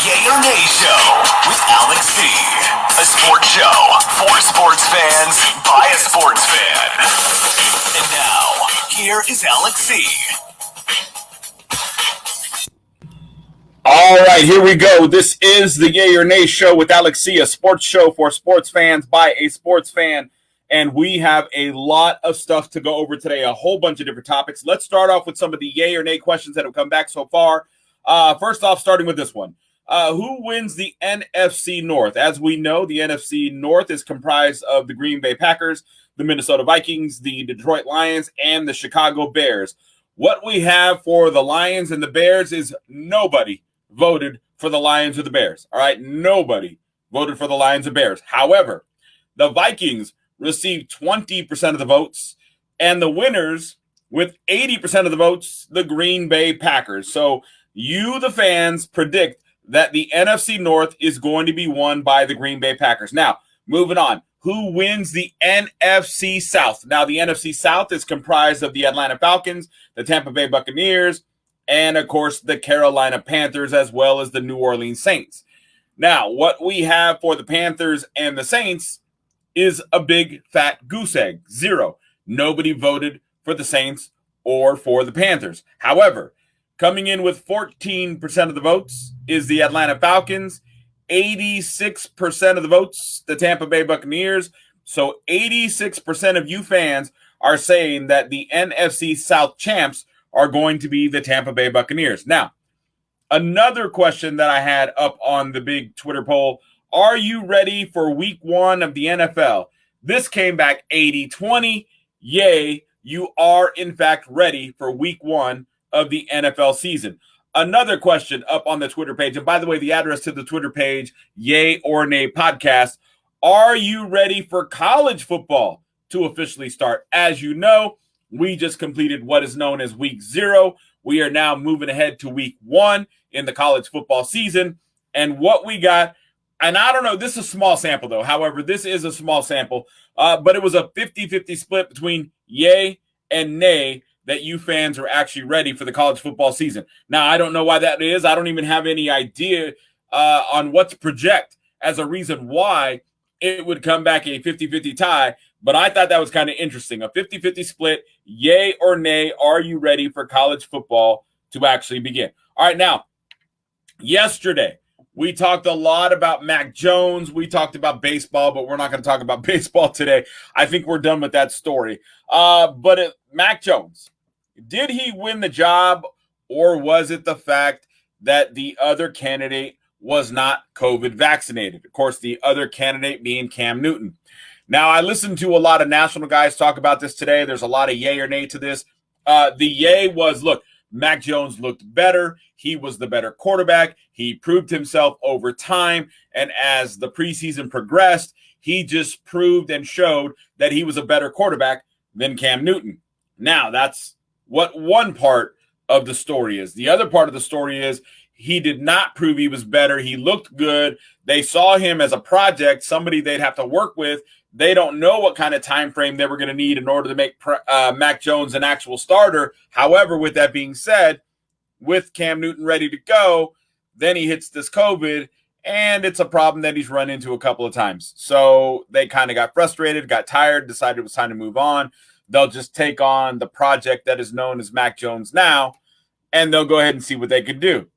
Yay or Nay Show with Alex C. A sports show for sports fans by a sports fan. Now, here is Alex C. All right, here we go. This is the Yay or Nay Show with Alex C, a sports show for sports fans by a sports fan. And we have a lot of stuff to go over today, a whole bunch of different topics. Let's start off with some of the yay or nay questions that have come back so far. First off, starting with this one. Who wins the NFC North? As we know, the NFC North is comprised of the Green Bay Packers, the Minnesota Vikings, the Detroit Lions, and the Chicago Bears. What we have for the Lions and the Bears is nobody voted for the Lions or the Bears. All right, nobody voted for the Lions or Bears. However, the Vikings received 20% of the votes, and the winners with 80% of the votes, the Green Bay Packers. So you, the fans, predict that the NFC North is going to be won by the Green Bay Packers. Now, moving on. Who wins the NFC South? Now, the NFC South is comprised of the Atlanta Falcons, the Tampa Bay Buccaneers, and, of course, the Carolina Panthers, as well as the New Orleans Saints. Now, what we have for the Panthers and the Saints is a big fat goose egg. Zero. Nobody voted for the Saints or for the Panthers. However, coming in with 14% of the votes is the Atlanta Falcons, 86% of the votes, the Tampa Bay Buccaneers. So 86% of you fans are saying that the NFC South champs are going to be the Tampa Bay Buccaneers. Now, another question that I had up on the big Twitter poll, are you ready for week one of the NFL? This came back 80-20. Yay, you are in fact ready for week one of the NFL season. Another question up on the Twitter page, and by the way, the address to the Twitter page, Yay or Nay Podcast. Are you ready for college football to officially start? As you know, we just completed what is known as week 0. We are now moving ahead to week 1 in the college football season. And what we got, and I don't know, this is a small sample though. However, this is a small sample, but it was a 50-50 split between yay and nay that you fans are actually ready for the college football season. Now, I don't know why that is. I don't even have any idea on what to project as a reason why it would come back a 50-50 tie, but I thought that was kind of interesting. A 50-50 split, yay or nay, are you ready for college football to actually begin? All right, now, yesterday, we talked a lot about Mac Jones. We talked about baseball, but we're not going to talk about baseball today. I think we're done with that story. Mac Jones, did he win the job, or was it the fact that the other candidate was not COVID vaccinated? Of course, the other candidate being Cam Newton. Now, I listened to a lot of national guys talk about this today. There's a lot of yay or nay to this. The yay was, look, Mac Jones looked better. He was the better quarterback. He proved himself over time. And as the preseason progressed, he just proved and showed that he was a better quarterback than Cam Newton. Now, that's what one part of the story is. The other part of the story is he did not prove he was better. He looked good. They saw him as a project, somebody they'd have to work with. They don't know what kind of time frame they were going to need in order to make Mac Jones an actual starter. However, with that being said, with Cam Newton ready to go, then he hits this COVID, and it's a problem that he's run into a couple of times. So they kind of got frustrated, got tired, decided it was time to move on. They'll just take on the project that is known as Mac Jones now, and they'll go ahead and see what they can do.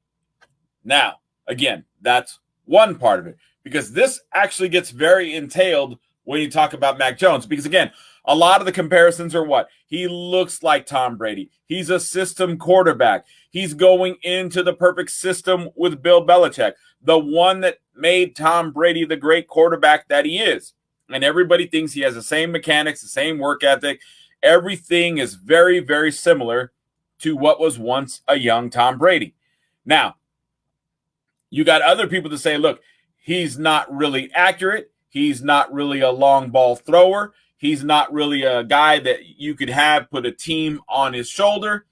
Now, again, that's one part of it, because this actually gets very entailed when you talk about Mac Jones, because again, a lot of the comparisons are what? He looks like Tom Brady. He's a system quarterback. He's going into the perfect system with Bill Belichick, the one that made Tom Brady the great quarterback that he is. And everybody thinks he has the same mechanics, the same work ethic. Everything is very, very similar to what was once a young Tom Brady. Now, you got other people to say, look, he's not really accurate. He's not really a long ball thrower. He's not really a guy that you could have put a team on his shoulder.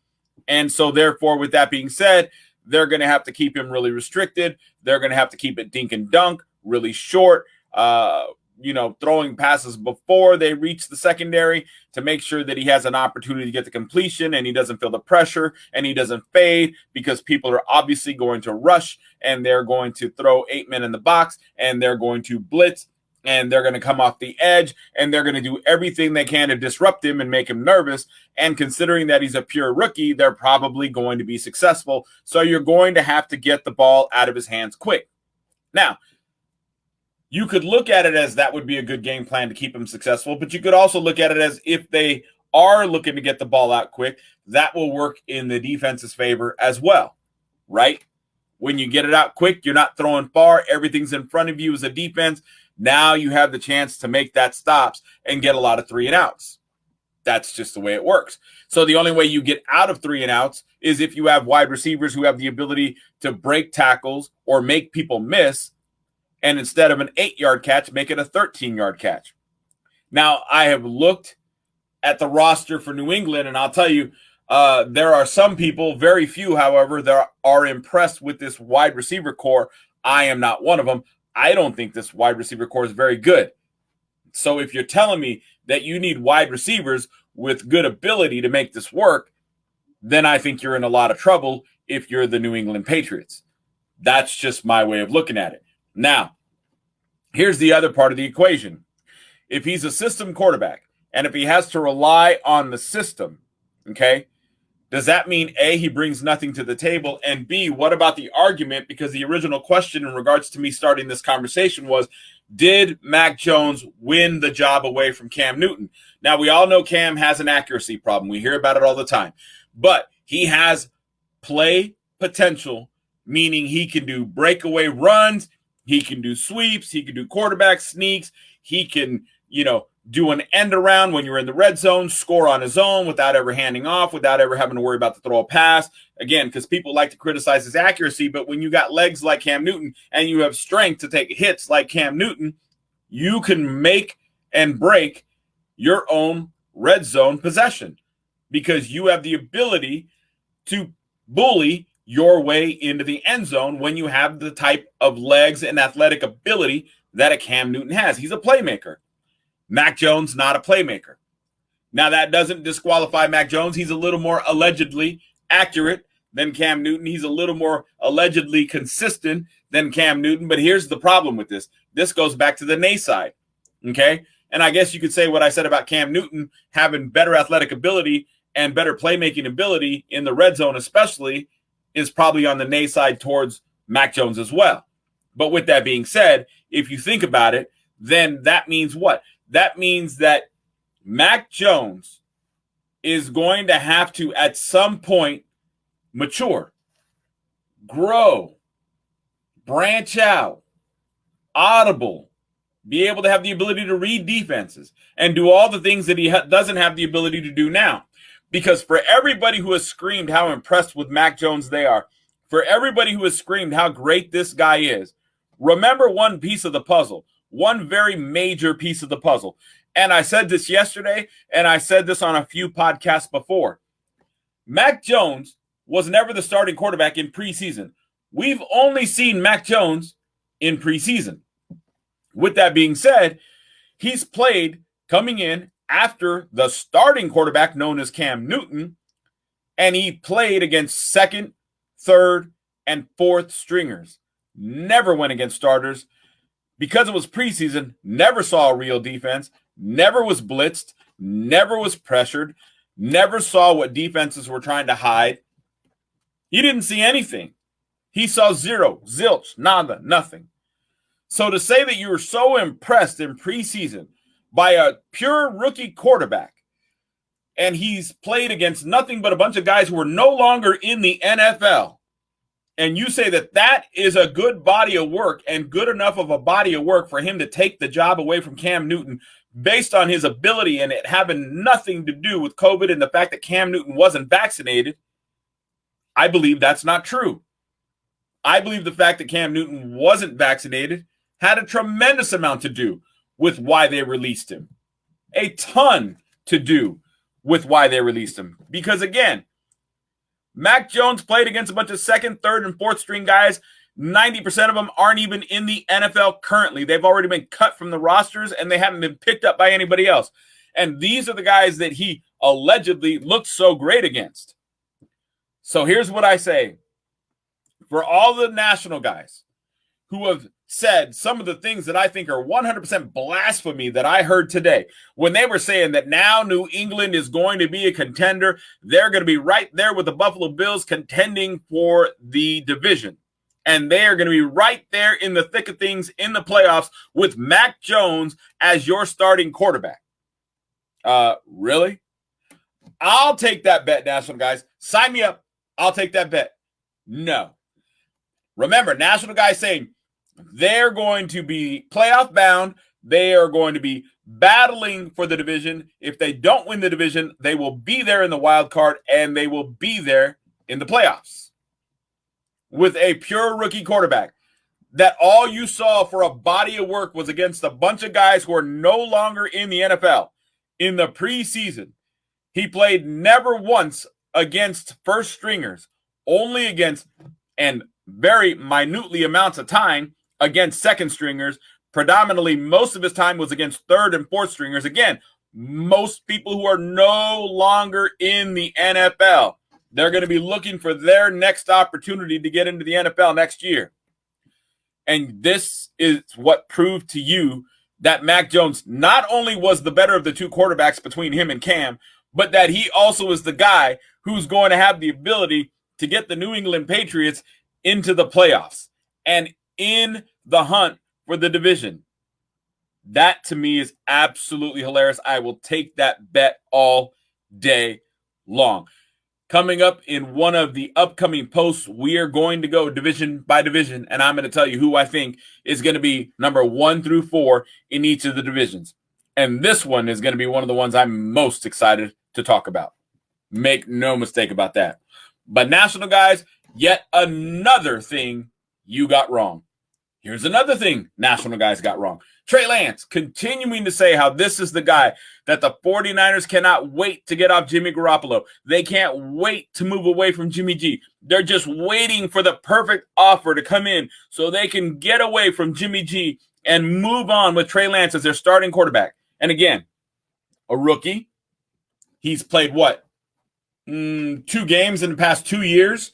And so therefore, with that being said, they're going to have to keep him really restricted. They're going to have to keep it dink and dunk, really short, throwing passes before they reach the secondary to make sure that he has an opportunity to get the completion and he doesn't feel the pressure and he doesn't fade, because people are obviously going to rush and they're going to throw 8 men in the box and they're going to blitz and they're going to come off the edge and they're going to do everything they can to disrupt him and make him nervous. And considering that he's a pure rookie, they're probably going to be successful. So you're going to have to get the ball out of his hands quick. Now, you could look at it as that would be a good game plan to keep him successful, but you could also look at it as if they are looking to get the ball out quick, that will work in the defense's favor as well, right? When you get it out quick, you're not throwing far, everything's in front of you as a defense. Now you have the chance to make that stops and get a lot of 3 and outs. That's just the way it works. So the only way you get out of 3 and outs is if you have wide receivers who have the ability to break tackles or make people miss, and instead of an 8-yard catch, make it a 13-yard catch. Now, I have looked at the roster for New England, and I'll tell you, there are some people, very few, however, that are impressed with this wide receiver core. I am not one of them. I don't think this wide receiver core is very good. So if you're telling me that you need wide receivers with good ability to make this work, then I think you're in a lot of trouble if you're the New England Patriots. That's just my way of looking at it. Now, here's the other part of the equation. If he's a system quarterback, and if he has to rely on the system, okay, does that mean A, he brings nothing to the table, and B, what about the argument? Because the original question in regards to me starting this conversation was, did Mac Jones win the job away from Cam Newton? Now, we all know Cam has an accuracy problem. We hear about it all the time. But he has play potential, meaning he can do breakaway runs, he can do sweeps, he can do quarterback sneaks, he can, do an end around when you're in the red zone, score on his own without ever handing off, without ever having to worry about to throw a pass. Again, because people like to criticize his accuracy, but when you got legs like Cam Newton and you have strength to take hits like Cam Newton, you can make and break your own red zone possession because you have the ability to bully your way into the end zone when you have the type of legs and athletic ability that a Cam Newton has. He's a playmaker. Mac Jones, not a playmaker. Now, that doesn't disqualify Mac Jones. He's a little more allegedly accurate than Cam Newton. He's a little more allegedly consistent than Cam Newton. But here's the problem with this. This goes back to the nay side, okay? And I guess you could say what I said about Cam Newton having better athletic ability and better playmaking ability in the red zone especially is probably on the nay side towards Mac Jones as well. But with that being said, if you think about it, then that means what? That means that Mac Jones is going to have to, at some point, mature, grow, branch out, audible, be able to have the ability to read defenses, and do all the things that he doesn't have the ability to do now. Because for everybody who has screamed how impressed with Mac Jones they are, for everybody who has screamed how great this guy is, remember one piece of the puzzle. One very major piece of the puzzle. And I said this yesterday, and I said this on a few podcasts before. Mac Jones was never the starting quarterback in preseason. We've only seen Mac Jones in preseason. With that being said, he's played coming in after the starting quarterback known as Cam Newton, and he played against second, third, and fourth stringers. Never went against starters. Because it was preseason, never saw a real defense, never was blitzed, never was pressured, never saw what defenses were trying to hide. He didn't see anything. He saw zero, zilch, nada, nothing. So to say that you were so impressed in preseason by a pure rookie quarterback, and he's played against nothing but a bunch of guys who are no longer in the NFL, and you say that that is a good body of work and good enough of a body of work for him to take the job away from Cam Newton based on his ability and it having nothing to do with COVID and the fact that Cam Newton wasn't vaccinated, I believe that's not true. I believe the fact that Cam Newton wasn't vaccinated had a tremendous amount to do with why they released him. A ton to do with why they released him. Because again, Mac Jones played against a bunch of second, third, and fourth string guys 90% of them aren't even in the NFL currently. They've already been cut from the rosters, and they haven't been picked up by anybody else. And these are the guys that he allegedly looked so great against. So here's what I say. For all the national guys who have said some of the things that I think are 100% blasphemy that I heard today, when they were saying that now New England is going to be a contender, they're going to be right there with the Buffalo Bills contending for the division. And they are going to be right there in the thick of things in the playoffs with Mac Jones as your starting quarterback. Really? I'll take that bet, national guys. Sign me up. I'll take that bet. No. Remember, national guys saying they're going to be playoff bound. They are going to be battling for the division. If they don't win the division, they will be there in the wild card, and they will be there in the playoffs with a pure rookie quarterback. That all you saw for a body of work was against a bunch of guys who are no longer in the NFL. In the preseason, he played never once against first stringers, only against, and very minutely amounts of time, against second stringers. Predominantly, most of his time was against third and fourth stringers. Again, most people who are no longer in the NFL, they're going to be looking for their next opportunity to get into the NFL next year. And this is what proved to you that Mac Jones not only was the better of the two quarterbacks between him and Cam, but that he also is the guy who's going to have the ability to get the New England Patriots into the playoffs and in the hunt for the division. That to me is absolutely hilarious. I will take that bet all day long. Coming up in one of the upcoming posts, we are going to go division by division, and I'm going to tell you who I think is going to be number 1 through 4 in each of the divisions. And this one is going to be one of the ones I'm most excited to talk about. Make no mistake about that. But national guys, yet another thing you got wrong. Here's another thing national guys got wrong. Trey Lance continuing to say how this is the guy that the 49ers cannot wait to get off Jimmy Garoppolo. They can't wait to move away from Jimmy G. They're just waiting for the perfect offer to come in so they can get away from Jimmy G and move on with Trey Lance as their starting quarterback. And again, a rookie. He's played what? 2 games in the past 2 years.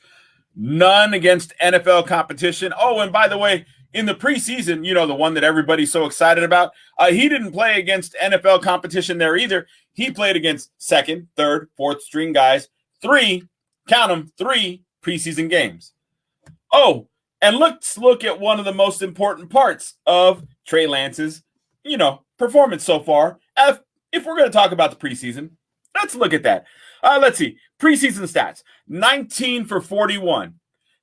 None against NFL competition. Oh, and by the way, in the preseason, you know, the one that everybody's so excited about, he didn't play against NFL competition there either. He played against second, third, fourth string guys. 3, count them, 3 preseason games. Oh, and let's look at one of the most important parts of Trey Lance's, performance so far. If we're going to talk about the preseason, let's look at that. Let's see. Preseason stats, 19 for 41.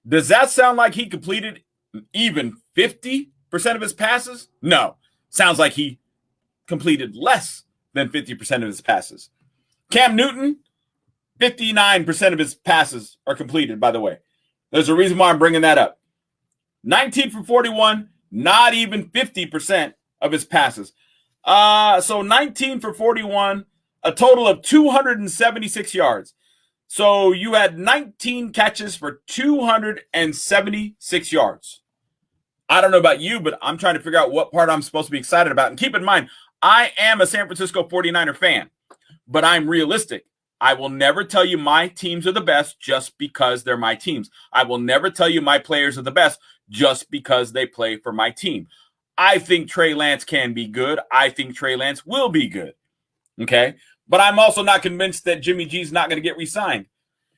Does that sound like he completed even 50% of his passes? No. Sounds like he completed less than 50% of his passes. Cam Newton, 59% of his passes are completed, by the way. There's a reason why I'm bringing that up. 19 for 41, not even 50% of his passes. So 19 for 41, a total of 276 yards. So you had 19 catches for 276 yards. I don't know about you, but I'm trying to figure out what part I'm supposed to be excited about. And keep in mind, I am a San Francisco 49er fan, but I'm realistic. I will never tell you my teams are the best just because they're my teams. I will never tell you my players are the best just because they play for my team. I think Trey Lance can be good. I think Trey Lance will be good. Okay? But I'm also not convinced that Jimmy G's not going to get re-signed.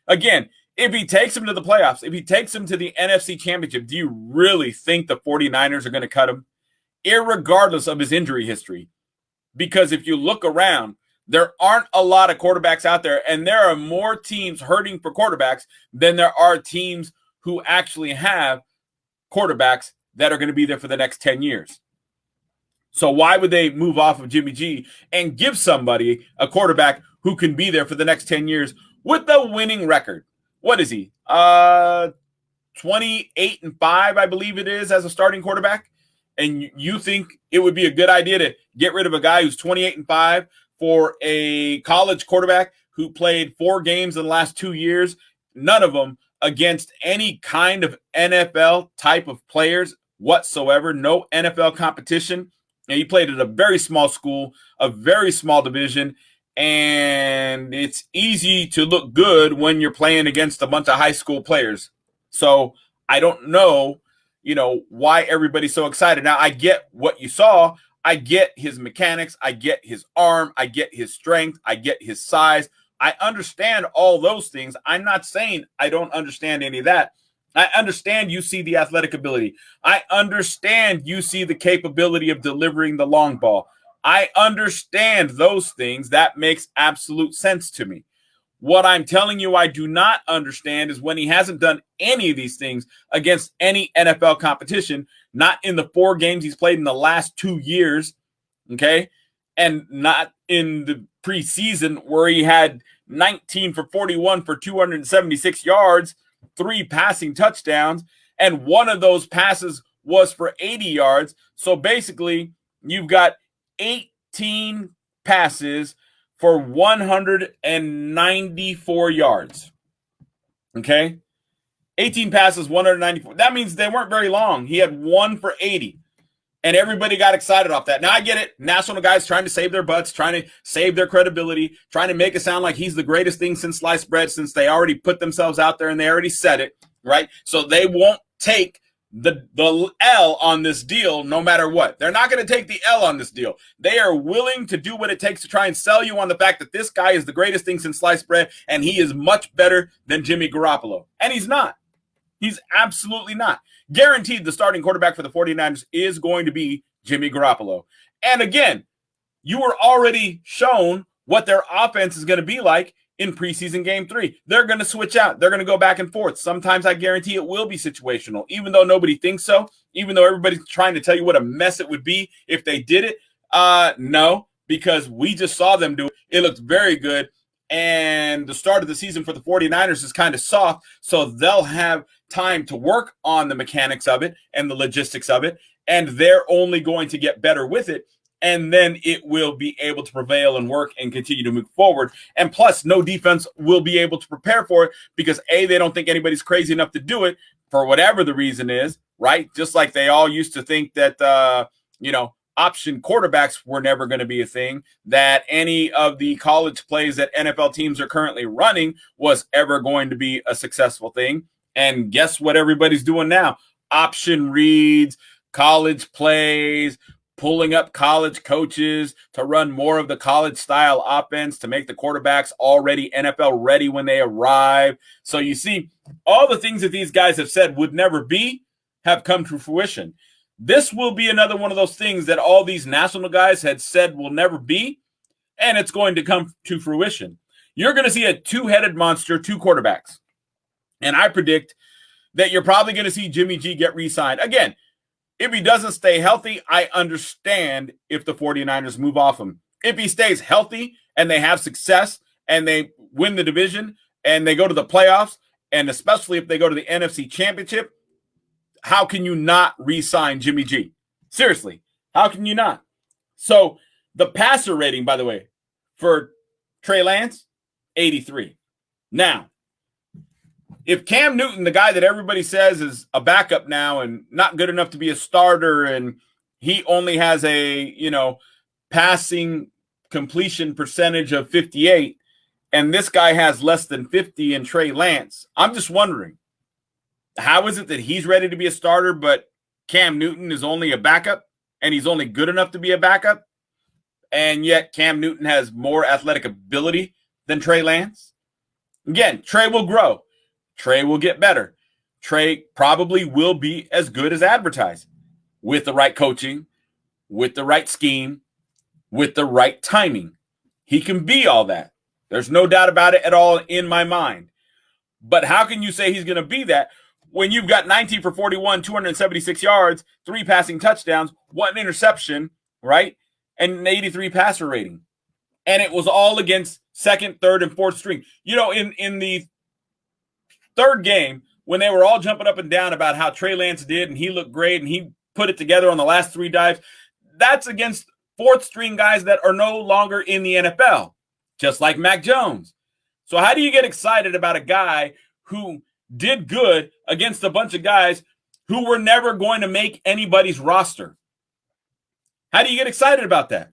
Again, if he takes him to the playoffs, if he takes him to the NFC Championship, do you really think the 49ers are going to cut him? Irregardless of his injury history. Because if you look around, there aren't a lot of quarterbacks out there, and there are more teams hurting for quarterbacks than there are teams who actually have quarterbacks that are going to be there for the next 10 years. So why would they move off of Jimmy G and give somebody a quarterback who can be there for the next 10 years with a winning record? What is he? 28-5, I believe it is, as a starting quarterback. And you think it would be a good idea to get rid of a guy who's 28-5 for a college quarterback who played 4 games in the last 2 years, none of them against any kind of NFL type of players whatsoever, no NFL competition. And he played at a very small school, a very small division, and it's easy to look good when you're playing against a bunch of high school players. So I don't know, why everybody's so excited. Now, I get what you saw. I get his mechanics. I get his arm. I get his strength. I get his size. I understand all those things. I'm not saying I don't understand any of that. I understand you see the athletic ability. I understand you see the capability of delivering the long ball. I understand those things. That makes absolute sense to me. What I'm telling you I do not understand is when he hasn't done any of these things against any NFL competition, not in the 4 games he's played in the last 2 years, okay? And not in the preseason where he had 19 for 41 for 276 yards, 3 passing touchdowns, and one of those passes was for 80 yards. So basically, you've got 18 passes for 194 yards. Okay? 18 passes, 194. That means they weren't very long. He had 1 for 80. And everybody got excited off that. Now, I get it. National guys trying to save their butts, trying to save their credibility, trying to make it sound like he's the greatest thing since sliced bread, since they already put themselves out there and they already said it, right? So they won't take the L on this deal no matter what. They're not going to take the L on this deal. They are willing to do what it takes to try and sell you on the fact that this guy is the greatest thing since sliced bread and he is much better than Jimmy Garoppolo. And he's not. He's absolutely not. Guaranteed the starting quarterback for the 49ers is going to be Jimmy Garoppolo. And again, you were already shown what their offense is going to be like in preseason game 3. They're going to switch out. They're going to go back and forth. Sometimes I guarantee it will be situational, even though nobody thinks so, even though everybody's trying to tell you what a mess it would be if they did it. No, because we just saw them do it. It looked very good. And the start of the season for the 49ers is kind of soft, so they'll have time to work on the mechanics of it and the logistics of it, and they're only going to get better with it, and then it will be able to prevail and work and continue to move forward. And plus, no defense will be able to prepare for it because, A, they don't think anybody's crazy enough to do it for whatever the reason is, right? Just like they all used to think that, option quarterbacks were never going to be a thing, that any of the college plays that NFL teams are currently running was ever going to be a successful thing. And guess what everybody's doing now? Option reads, college plays, pulling up college coaches to run more of the college style offense to make the quarterbacks already NFL ready when they arrive. So you see, all the things that these guys have said would never be have come to fruition. This will be another one of those things that all these national guys had said will never be, and it's going to come to fruition. You're going to see a 2-headed monster, 2 quarterbacks. And I predict that you're probably going to see Jimmy G get re-signed. Again, if he doesn't stay healthy, I understand if the 49ers move off him. If he stays healthy and they have success and they win the division and they go to the playoffs, and especially if they go to the NFC Championship, how can you not re-sign Jimmy G? Seriously, how can you not? So the passer rating, by the way, for Trey Lance, 83. Now, if Cam Newton, the guy that everybody says is a backup now and not good enough to be a starter, and he only has a, passing completion percentage of 58, and this guy has less than 50 in Trey Lance, I'm just wondering, how is it that he's ready to be a starter, but Cam Newton is only a backup, and he's only good enough to be a backup, and yet Cam Newton has more athletic ability than Trey Lance? Again, Trey will grow. Trey will get better. Trey probably will be as good as advertised with the right coaching, with the right scheme, with the right timing. He can be all that. There's no doubt about it at all in my mind. But how can you say he's going to be that when you've got 19 for 41, 276 yards, 3 passing touchdowns, 1 interception, right? And an 83 passer rating. And it was all against second, third, and fourth string. In the third game, when they were all jumping up and down about how Trey Lance did and he looked great and he put it together on the last 3 dives, that's against fourth string guys that are no longer in the NFL, just like Mac Jones. So how do you get excited about a guy who did good against a bunch of guys who were never going to make anybody's roster. How do you get excited about that?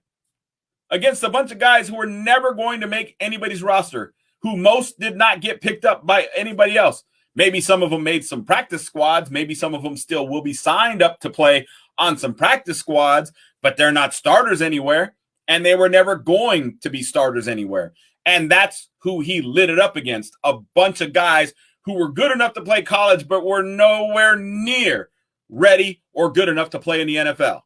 Against a bunch of guys who were never going to make anybody's roster, who most did not get picked up by anybody else. Maybe some of them made some practice squads. Maybe some of them still will be signed up to play on some practice squads, but they're not starters anywhere, and they were never going to be starters anywhere. And that's who he lit it up against, a bunch of guys who were good enough to play college but were nowhere near ready or good enough to play in the NFL.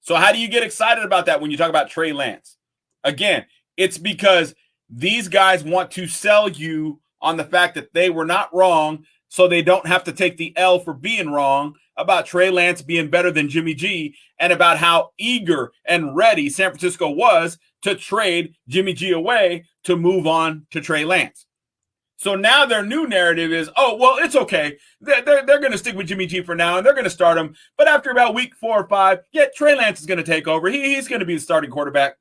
So how do you get excited about that when you talk about Trey Lance? Again, it's because these guys want to sell you on the fact that they were not wrong, so they don't have to take the L for being wrong about Trey Lance being better than Jimmy G, and about how eager and ready San Francisco was to trade Jimmy G away to move on to Trey Lance. So now their new narrative is, oh, well, it's okay. They're going to stick with Jimmy G for now, and they're going to start him. But after about week 4 or 5, yeah, Trey Lance is going to take over. He's going to be the starting quarterback.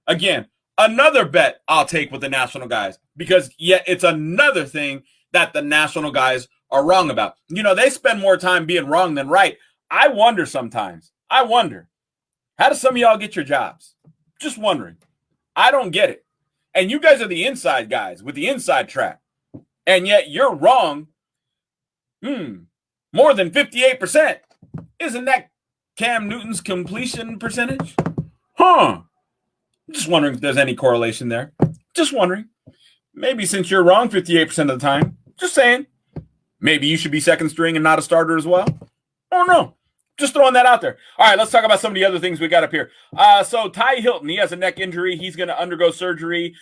Again, another bet I'll take with the national guys, because yet it's another thing that the national guys are wrong about. You know, they spend more time being wrong than right. I wonder sometimes. How do some of y'all get your jobs? Just wondering. I don't get it. And you guys are the inside guys with the inside track. And yet you're wrong. More than 58%. Isn't that Cam Newton's completion percentage? Just wondering if there's any correlation there. Just wondering. Maybe since you're wrong 58% of the time. Just saying. Maybe you should be second string and not a starter as well. I don't know. Just throwing that out there. All right, let's talk about some of the other things we got up here. So Ty Hilton, he has a neck injury. He's going to undergo surgery.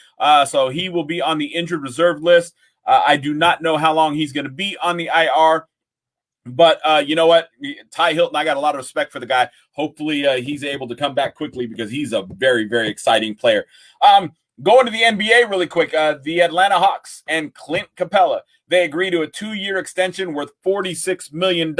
So he will be on the injured reserve list. I do not know how long he's going to be on the IR. But you know what? Ty Hilton, I got a lot of respect for the guy. Hopefully he's able to come back quickly, because he's a very, very exciting player. Going to the NBA really quick, the Atlanta Hawks and Clint Capella, they agree to a 2-year extension worth $46 million.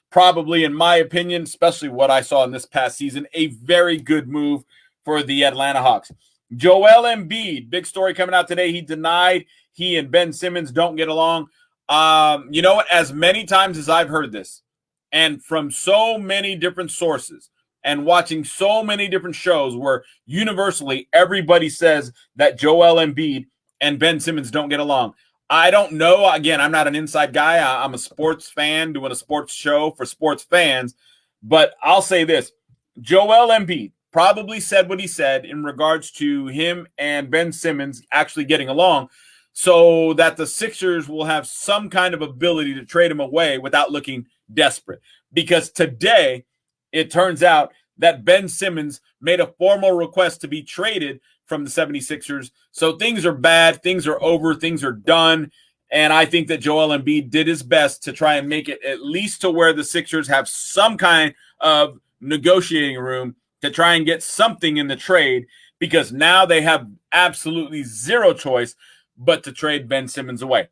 Probably, in my opinion, especially what I saw in this past season, a very good move for the Atlanta Hawks. Joel Embiid, big story coming out today. He denied he and Ben Simmons don't get along. You know what? As many times as I've heard this, and from so many different sources, and watching so many different shows where universally everybody says that Joel Embiid and Ben Simmons don't get along. I don't know. Again, I'm not an inside guy. I'm a sports fan doing a sports show for sports fans. But I'll say this. Joel Embiid probably said what he said in regards to him and Ben Simmons actually getting along, so that the Sixers will have some kind of ability to trade him away without looking desperate. Because today, it turns out that Ben Simmons made a formal request to be traded from the 76ers. So things are bad. Things are over. Things are done. And I think that Joel Embiid did his best to try and make it at least to where the Sixers have some kind of negotiating room to try and get something in the trade, because now they have absolutely zero choice but to trade Ben Simmons away.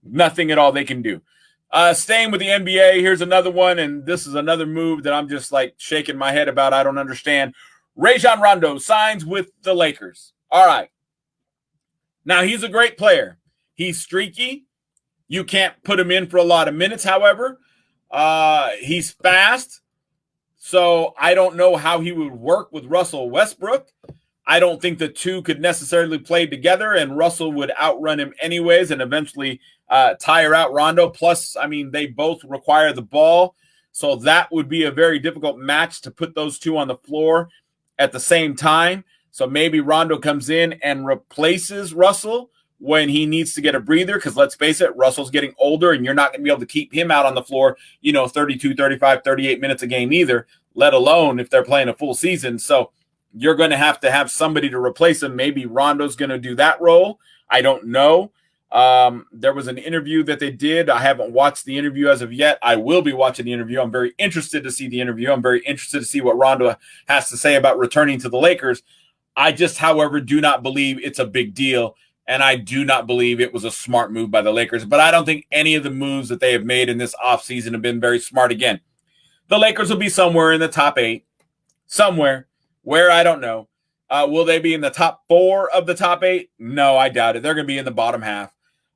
Nothing at all they can do. Staying with the NBA, here's another one, and this is another move that I'm just like shaking my head about. I don't understand. Rajon Rondo signs with the Lakers. All right. Now, he's a great player. He's streaky. You can't put him in for a lot of minutes, however. He's fast. So I don't know how he would work with Russell Westbrook. I don't think the two could necessarily play together, and Russell would outrun him anyways and eventually tire out Rondo. Plus, I mean, they both require the ball. So that would be a very difficult match to put those two on the floor at the same time. So maybe Rondo comes in and replaces Russell when he needs to get a breather, because let's face it, Russell's getting older, and you're not going to be able to keep him out on the floor, 32, 35, 38 minutes a game either, let alone if they're playing a full season. So you're going to have somebody to replace him. Maybe Rondo's going to do that role. I don't know. There was an interview that they did. I haven't watched the interview as of yet. I will be watching the interview. I'm very interested to see the interview. I'm very interested to see what Rondo has to say about returning to the Lakers. I just, however, do not believe it's a big deal, and I do not believe it was a smart move by the Lakers. But I don't think any of the moves that they have made in this offseason have been very smart again. The Lakers will be somewhere in the top 8, somewhere. Where, I don't know. Will they be in the top 4 of the top 8? No, I doubt it. They're going to be in the bottom half.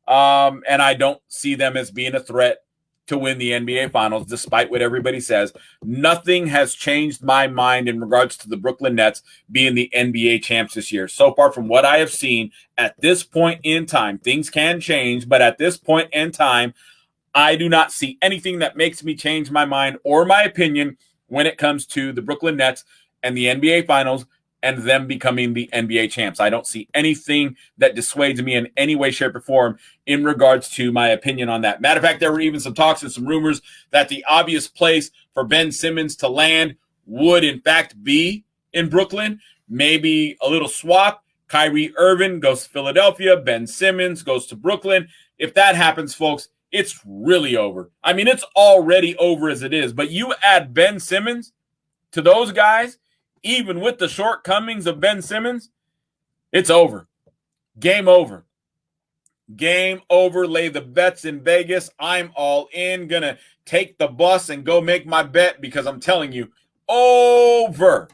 And I don't see them as being a threat to win the NBA Finals, despite what everybody says. Nothing has changed my mind in regards to the Brooklyn Nets being the NBA champs this year. So far, from what I have seen at this point in time, things can change, but at this point in time, I do not see anything that makes me change my mind or my opinion when it comes to the Brooklyn Nets and the NBA Finals and them becoming the NBA champs. I don't see anything that dissuades me in any way, shape, or form in regards to my opinion on that. Matter of fact, there were even some talks and some rumors that the obvious place for Ben Simmons to land would, in fact, be in Brooklyn. Maybe a little swap. Kyrie Irving goes to Philadelphia. Ben Simmons goes to Brooklyn. If that happens, folks, it's really over. I mean, it's already over as it is. But you add Ben Simmons to those guys, even with the shortcomings of Ben Simmons, it's over. Game over. Game over. Lay the bets in Vegas. I'm all in. Gonna take the bus and go make my bet because I'm telling you, over.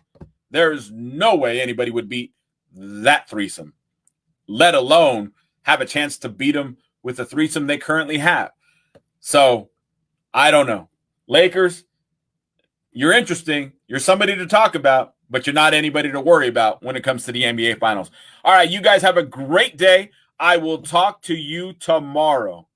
There's no way anybody would beat that threesome, let alone have a chance to beat them with the threesome they currently have. So, I don't know. Lakers, you're interesting. You're somebody to talk about, but you're not anybody to worry about when it comes to the NBA Finals. All right, you guys have a great day. I will talk to you tomorrow.